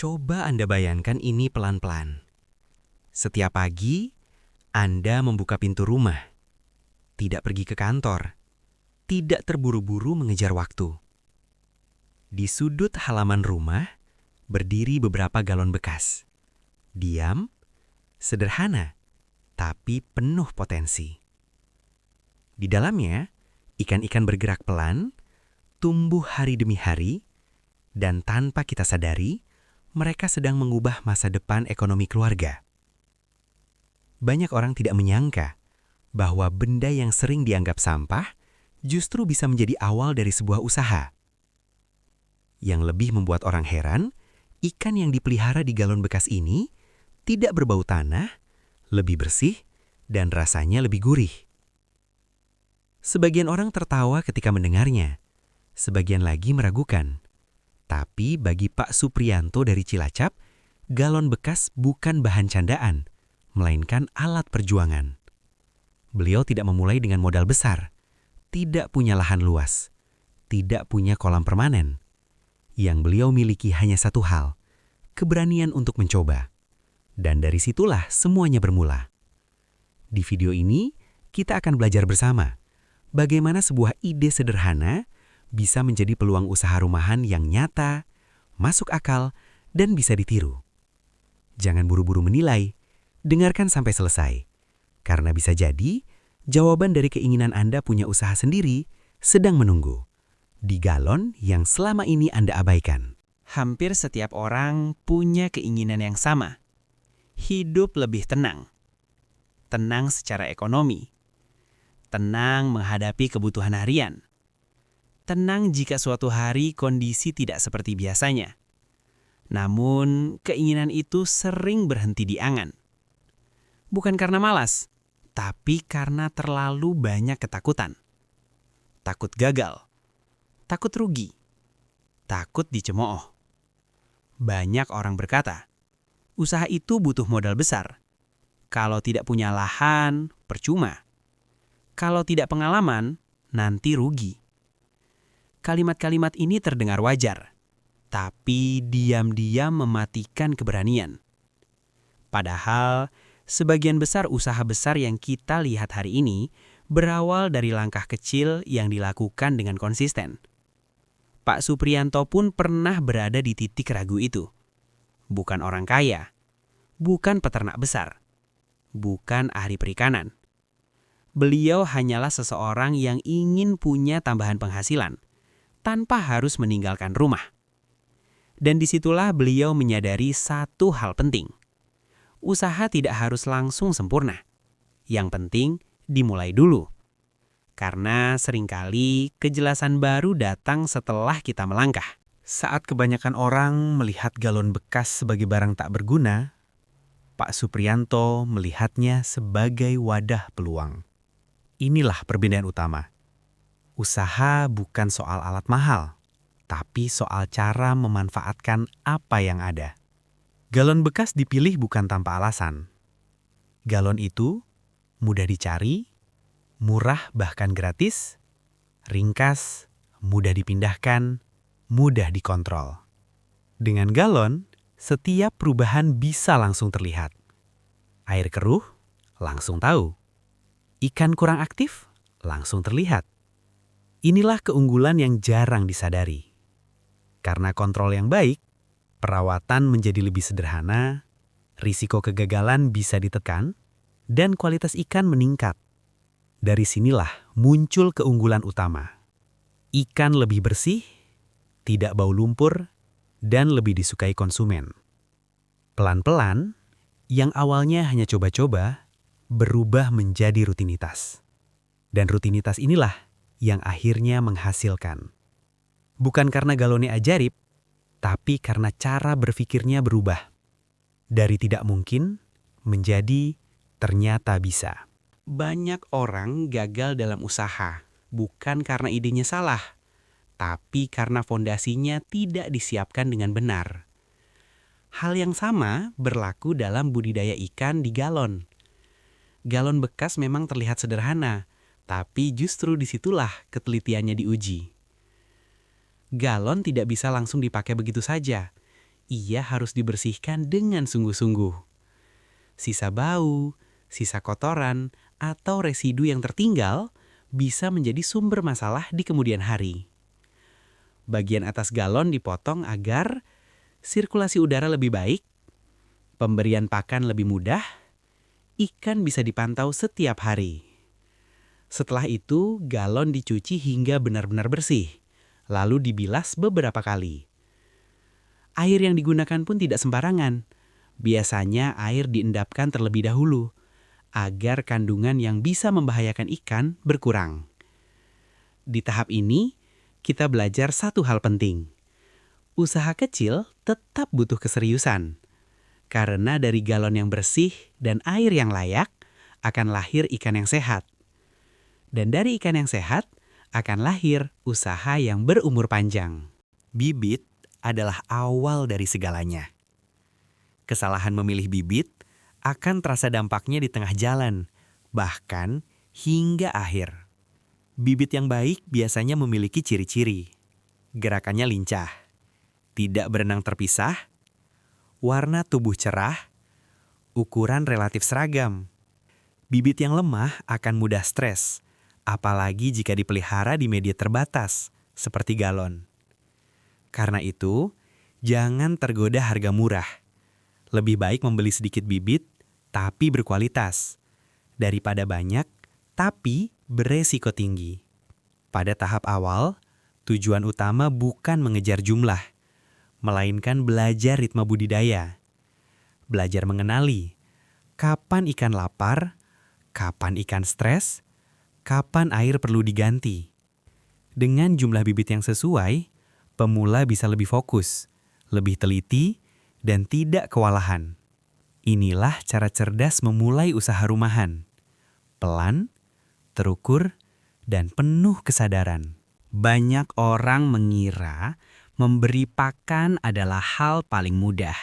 Coba Anda bayangkan ini pelan-pelan. Setiap pagi, Anda membuka pintu rumah. Tidak pergi ke kantor. Tidak terburu-buru mengejar waktu. Di sudut halaman rumah, berdiri beberapa galon bekas. Diam, sederhana, tapi penuh potensi. Di dalamnya, ikan-ikan bergerak pelan, tumbuh hari demi hari, dan tanpa kita sadari, mereka sedang mengubah masa depan ekonomi keluarga. Banyak orang tidak menyangka bahwa benda yang sering dianggap sampah justru bisa menjadi awal dari sebuah usaha. Yang lebih membuat orang heran, ikan yang dipelihara di galon bekas ini tidak berbau tanah, lebih bersih, dan rasanya lebih gurih. Sebagian orang tertawa ketika mendengarnya, sebagian lagi meragukan. Tapi bagi Pak Supriyanto dari Cilacap, galon bekas bukan bahan candaan, melainkan alat perjuangan. Beliau tidak memulai dengan modal besar, tidak punya lahan luas, tidak punya kolam permanen. Yang beliau miliki hanya satu hal, keberanian untuk mencoba. Dan dari situlah semuanya bermula. Di video ini, kita akan belajar bersama bagaimana sebuah ide sederhana bisa menjadi peluang usaha rumahan yang nyata, masuk akal, dan bisa ditiru. Jangan buru-buru menilai, dengarkan sampai selesai. Karena bisa jadi, jawaban dari keinginan Anda punya usaha sendiri sedang menunggu di galon yang selama ini Anda abaikan. Hampir setiap orang punya keinginan yang sama. Hidup lebih tenang. Tenang secara ekonomi. Tenang menghadapi kebutuhan harian. Tenang jika suatu hari kondisi tidak seperti biasanya. Namun, keinginan itu sering berhenti di angan. Bukan karena malas, tapi karena terlalu banyak ketakutan. Takut gagal, takut rugi, takut dicemooh. Banyak orang berkata, usaha itu butuh modal besar. Kalau tidak punya lahan, percuma. Kalau tidak pengalaman, nanti rugi. Kalimat-kalimat ini terdengar wajar, tapi diam-diam mematikan keberanian. Padahal, sebagian besar usaha besar yang kita lihat hari ini berawal dari langkah kecil yang dilakukan dengan konsisten. Pak Supriyanto pun pernah berada di titik ragu itu. Bukan orang kaya, bukan peternak besar, bukan ahli perikanan. Beliau hanyalah seseorang yang ingin punya tambahan penghasilan tanpa harus meninggalkan rumah. Dan disitulah beliau menyadari satu hal penting. Usaha tidak harus langsung sempurna. Yang penting dimulai dulu. Karena seringkali kejelasan baru datang setelah kita melangkah. Saat kebanyakan orang melihat galon bekas sebagai barang tak berguna, Pak Supriyanto melihatnya sebagai wadah peluang. Inilah perbedaan utama. Usaha bukan soal alat mahal, tapi soal cara memanfaatkan apa yang ada. Galon bekas dipilih bukan tanpa alasan. Galon itu mudah dicari, murah bahkan gratis, ringkas, mudah dipindahkan, mudah dikontrol. Dengan galon, setiap perubahan bisa langsung terlihat. Air keruh, langsung tahu. Ikan kurang aktif, langsung terlihat. Inilah keunggulan yang jarang disadari. Karena kontrol yang baik, perawatan menjadi lebih sederhana, risiko kegagalan bisa ditekan, dan kualitas ikan meningkat. Dari sinilah muncul keunggulan utama. Ikan lebih bersih, tidak bau lumpur, dan lebih disukai konsumen. Pelan-pelan, yang awalnya hanya coba-coba, berubah menjadi rutinitas. Dan rutinitas inilah yang akhirnya menghasilkan. Bukan karena galonnya ajaib, tapi karena cara berpikirnya berubah. Dari tidak mungkin, menjadi ternyata bisa. Banyak orang gagal dalam usaha, bukan karena idenya salah, tapi karena fondasinya tidak disiapkan dengan benar. Hal yang sama berlaku dalam budidaya ikan di galon. Galon bekas memang terlihat sederhana, tapi justru disitulah ketelitiannya diuji. Galon tidak bisa langsung dipakai begitu saja. ia harus dibersihkan dengan sungguh-sungguh. Sisa bau, sisa kotoran, atau residu yang tertinggal bisa menjadi sumber masalah di kemudian hari. Bagian atas galon dipotong agar sirkulasi udara lebih baik, pemberian pakan lebih mudah, ikan bisa dipantau setiap hari. Setelah itu, galon dicuci hingga benar-benar bersih, lalu dibilas beberapa kali. Air yang digunakan pun tidak sembarangan. Biasanya air diendapkan terlebih dahulu, agar kandungan yang bisa membahayakan ikan berkurang. Di tahap ini, kita belajar satu hal penting. Usaha kecil tetap butuh keseriusan. Karena dari galon yang bersih dan air yang layak, akan lahir ikan yang sehat. Dan dari ikan yang sehat, akan lahir usaha yang berumur panjang. Bibit adalah awal dari segalanya. Kesalahan memilih bibit akan terasa dampaknya di tengah jalan, bahkan hingga akhir. Bibit yang baik biasanya memiliki ciri-ciri. Gerakannya lincah, tidak berenang terpisah, warna tubuh cerah, ukuran relatif seragam. Bibit yang lemah akan mudah stres, apalagi jika dipelihara di media terbatas, seperti galon. Karena itu, jangan tergoda harga murah. Lebih baik membeli sedikit bibit, tapi berkualitas, daripada banyak, tapi beresiko tinggi. Pada tahap awal, tujuan utama bukan mengejar jumlah, melainkan belajar ritme budidaya. Belajar mengenali kapan ikan lapar, kapan ikan stres, kapan air perlu diganti. Dengan jumlah bibit yang sesuai, pemula bisa lebih fokus, lebih teliti, dan tidak kewalahan. Inilah cara cerdas memulai usaha rumahan. Pelan, terukur, dan penuh kesadaran. Banyak orang mengira memberi pakan adalah hal paling mudah.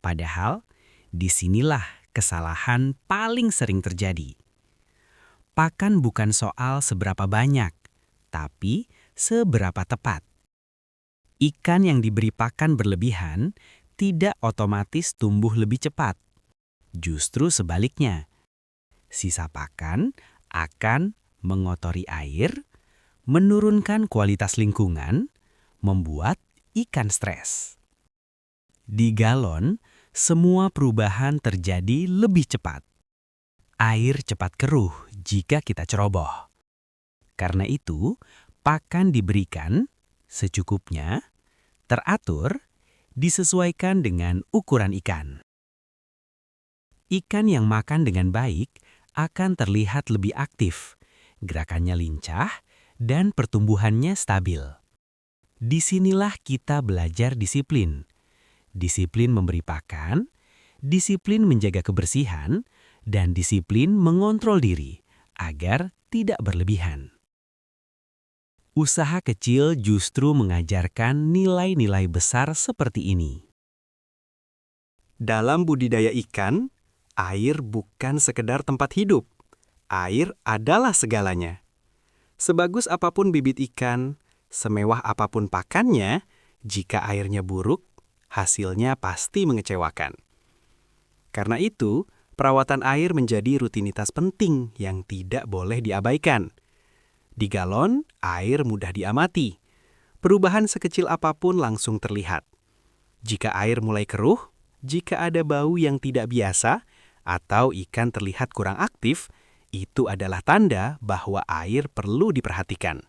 Padahal, disinilah kesalahan paling sering terjadi. Pakan bukan soal seberapa banyak, tapi seberapa tepat. Ikan yang diberi pakan berlebihan tidak otomatis tumbuh lebih cepat. Justru sebaliknya, sisa pakan akan mengotori air, menurunkan kualitas lingkungan, membuat ikan stres. Di galon, semua perubahan terjadi lebih cepat. Air cepat keruh jika kita ceroboh. Karena itu, pakan diberikan secukupnya, teratur, disesuaikan dengan ukuran ikan. Ikan yang makan dengan baik akan terlihat lebih aktif, gerakannya lincah, dan pertumbuhannya stabil. Disinilah kita belajar disiplin. Disiplin memberi pakan, disiplin menjaga kebersihan, dan disiplin mengontrol diri agar tidak berlebihan. Usaha kecil justru mengajarkan nilai-nilai besar seperti ini. Dalam budidaya ikan, air bukan sekedar tempat hidup. Air adalah segalanya. Sebagus apapun bibit ikan, semewah apapun pakannya, jika airnya buruk, hasilnya pasti mengecewakan. Karena itu, perawatan air menjadi rutinitas penting yang tidak boleh diabaikan. Di galon, air mudah diamati. Perubahan sekecil apapun langsung terlihat. Jika air mulai keruh, jika ada bau yang tidak biasa, atau ikan terlihat kurang aktif, itu adalah tanda bahwa air perlu diperhatikan.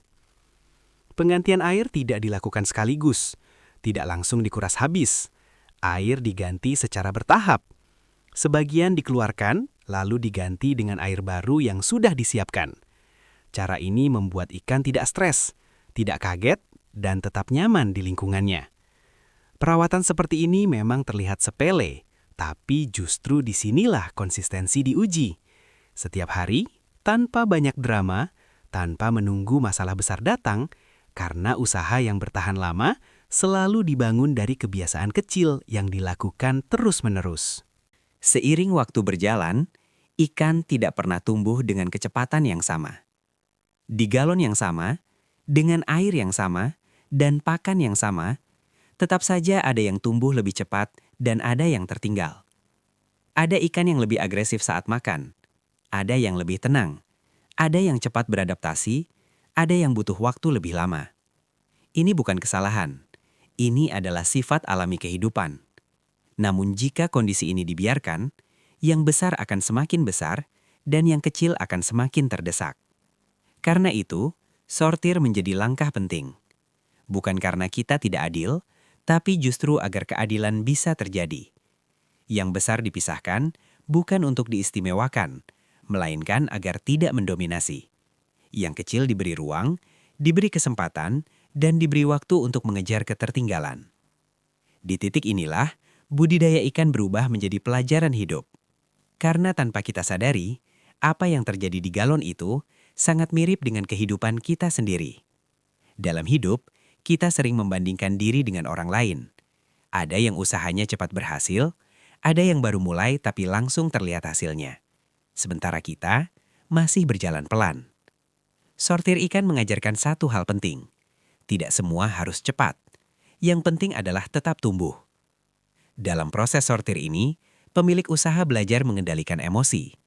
Penggantian air tidak dilakukan sekaligus, tidak langsung dikuras habis. Air diganti secara bertahap. Sebagian dikeluarkan, lalu diganti dengan air baru yang sudah disiapkan. Cara ini membuat ikan tidak stres, tidak kaget, dan tetap nyaman di lingkungannya. Perawatan seperti ini memang terlihat sepele, tapi justru disinilah konsistensi diuji. Setiap hari, tanpa banyak drama, tanpa menunggu masalah besar datang, karena usaha yang bertahan lama selalu dibangun dari kebiasaan kecil yang dilakukan terus-menerus. Seiring waktu berjalan, ikan tidak pernah tumbuh dengan kecepatan yang sama. Di galon yang sama, dengan air yang sama, dan pakan yang sama, Tetap saja ada yang tumbuh lebih cepat dan ada yang tertinggal. Ada ikan yang lebih agresif saat makan, ada yang lebih tenang, ada yang cepat beradaptasi, ada yang butuh waktu lebih lama. Ini bukan kesalahan, ini adalah sifat alami kehidupan. Namun jika kondisi ini dibiarkan, yang besar akan semakin besar dan yang kecil akan semakin terdesak. Karena itu, sortir menjadi langkah penting. Bukan karena kita tidak adil, tapi justru agar keadilan bisa terjadi. Yang besar dipisahkan bukan untuk diistimewakan, melainkan agar tidak mendominasi. Yang kecil diberi ruang, diberi kesempatan, dan diberi waktu untuk mengejar ketertinggalan. Di titik inilah, budidaya ikan berubah menjadi pelajaran hidup. Karena tanpa kita sadari, apa yang terjadi di galon itu sangat mirip dengan kehidupan kita sendiri. Dalam hidup, kita sering membandingkan diri dengan orang lain. Ada yang usahanya cepat berhasil, ada yang baru mulai tapi langsung terlihat hasilnya. Sementara kita masih berjalan pelan. Sortir ikan mengajarkan satu hal penting. Tidak semua harus cepat. Yang penting adalah tetap tumbuh. Dalam proses sortir ini, pemilik usaha belajar mengendalikan emosi.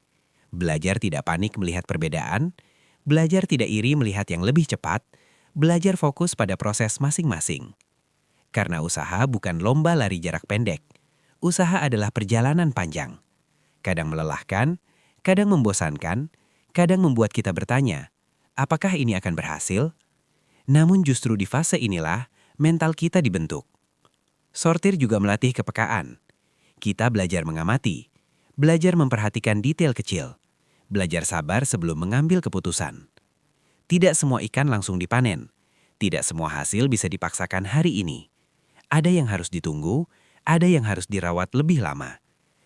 Belajar tidak panik melihat perbedaan, belajar tidak iri melihat yang lebih cepat, belajar fokus pada proses masing-masing. Karena usaha bukan lomba lari jarak pendek. Usaha adalah perjalanan panjang. Kadang melelahkan, kadang membosankan, kadang membuat kita bertanya, apakah ini akan berhasil? Namun justru di fase inilah mental kita dibentuk. Sortir juga melatih kepekaan. Kita belajar mengamati, belajar memperhatikan detail kecil, belajar sabar sebelum mengambil keputusan. Tidak semua ikan langsung dipanen. Tidak semua hasil bisa dipaksakan hari ini. Ada yang harus ditunggu, ada yang harus dirawat lebih lama.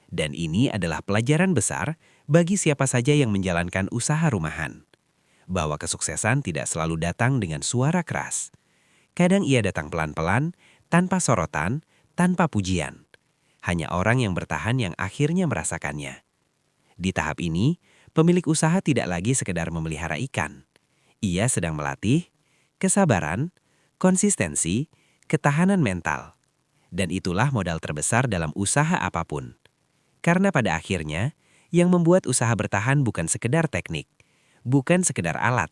Dan ini adalah pelajaran besar bagi siapa saja yang menjalankan usaha rumahan. Bahwa kesuksesan tidak selalu datang dengan suara keras. Kadang ia datang pelan-pelan, tanpa sorotan, tanpa pujian. Hanya orang yang bertahan yang akhirnya merasakannya. Di tahap ini, pemilik usaha tidak lagi sekedar memelihara ikan. Ia sedang melatih kesabaran, konsistensi, ketahanan mental. Dan itulah modal terbesar dalam usaha apapun. Karena pada akhirnya, yang membuat usaha bertahan bukan sekedar teknik, bukan sekedar alat,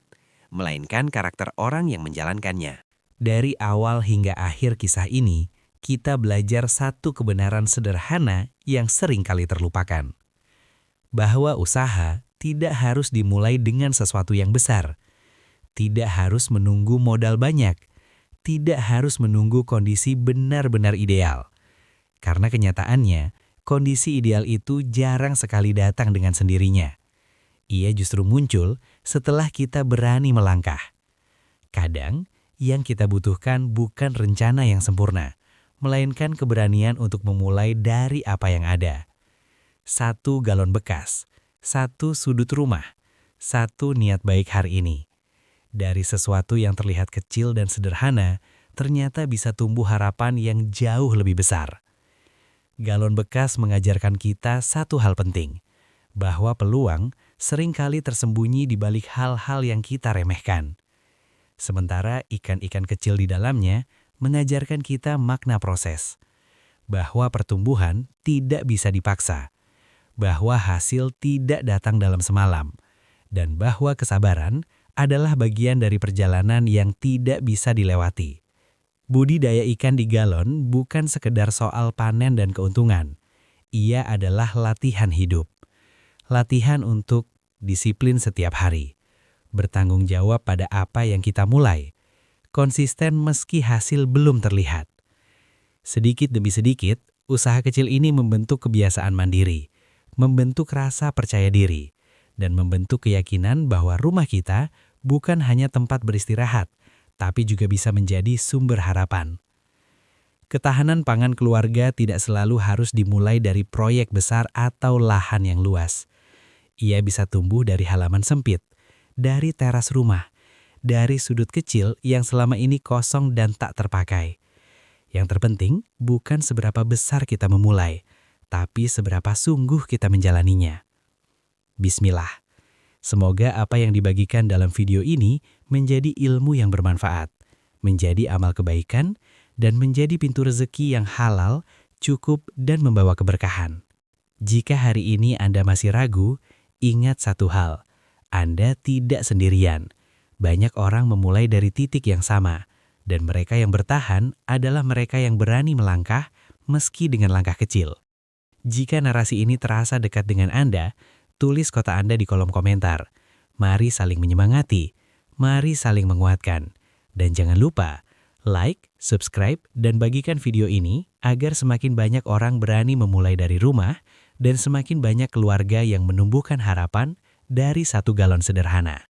melainkan karakter orang yang menjalankannya. Dari awal hingga akhir kisah ini, kita belajar satu kebenaran sederhana yang sering kali terlupakan. Bahwa usaha tidak harus dimulai dengan sesuatu yang besar. Tidak harus menunggu modal banyak. Tidak harus menunggu kondisi benar-benar ideal. Karena kenyataannya, kondisi ideal itu jarang sekali datang dengan sendirinya. Ia justru muncul setelah kita berani melangkah. Kadang, yang kita butuhkan bukan rencana yang sempurna, melainkan keberanian untuk memulai dari apa yang ada. Satu galon bekas, satu sudut rumah, satu niat baik hari ini. Dari sesuatu yang terlihat kecil dan sederhana, ternyata bisa tumbuh harapan yang jauh lebih besar. Galon bekas mengajarkan kita satu hal penting, bahwa peluang seringkali tersembunyi di balik hal-hal yang kita remehkan. Sementara ikan-ikan kecil di dalamnya mengajarkan kita makna proses, bahwa pertumbuhan tidak bisa dipaksa, bahwa hasil tidak datang dalam semalam, dan bahwa kesabaran adalah bagian dari perjalanan yang tidak bisa dilewati. Budidaya ikan di galon bukan sekedar soal panen dan keuntungan. Ia adalah latihan hidup. Latihan untuk disiplin setiap hari. Bertanggung jawab pada apa yang kita mulai. Konsisten meski hasil belum terlihat. Sedikit demi sedikit, usaha kecil ini membentuk kebiasaan mandiri, membentuk rasa percaya diri, dan membentuk keyakinan bahwa rumah kita bukan hanya tempat beristirahat, tapi juga bisa menjadi sumber harapan. Ketahanan pangan keluarga tidak selalu harus dimulai dari proyek besar atau lahan yang luas. Ia bisa tumbuh dari halaman sempit, dari teras rumah, dari sudut kecil yang selama ini kosong dan tak terpakai. Yang terpenting bukan seberapa besar kita memulai, tapi seberapa sungguh kita menjalaninya. Bismillah. Semoga apa yang dibagikan dalam video ini menjadi ilmu yang bermanfaat, menjadi amal kebaikan, dan menjadi pintu rezeki yang halal, cukup, dan membawa keberkahan. Jika hari ini Anda masih ragu, ingat satu hal, Anda tidak sendirian. Banyak orang memulai dari titik yang sama, dan mereka yang bertahan adalah mereka yang berani melangkah meski dengan langkah kecil. Jika narasi ini terasa dekat dengan Anda, tulis kota Anda di kolom komentar. Mari saling menyemangati, mari saling menguatkan. Dan jangan lupa, like, subscribe, dan bagikan video ini agar semakin banyak orang berani memulai dari rumah dan semakin banyak keluarga yang menumbuhkan harapan dari 1 galon sederhana.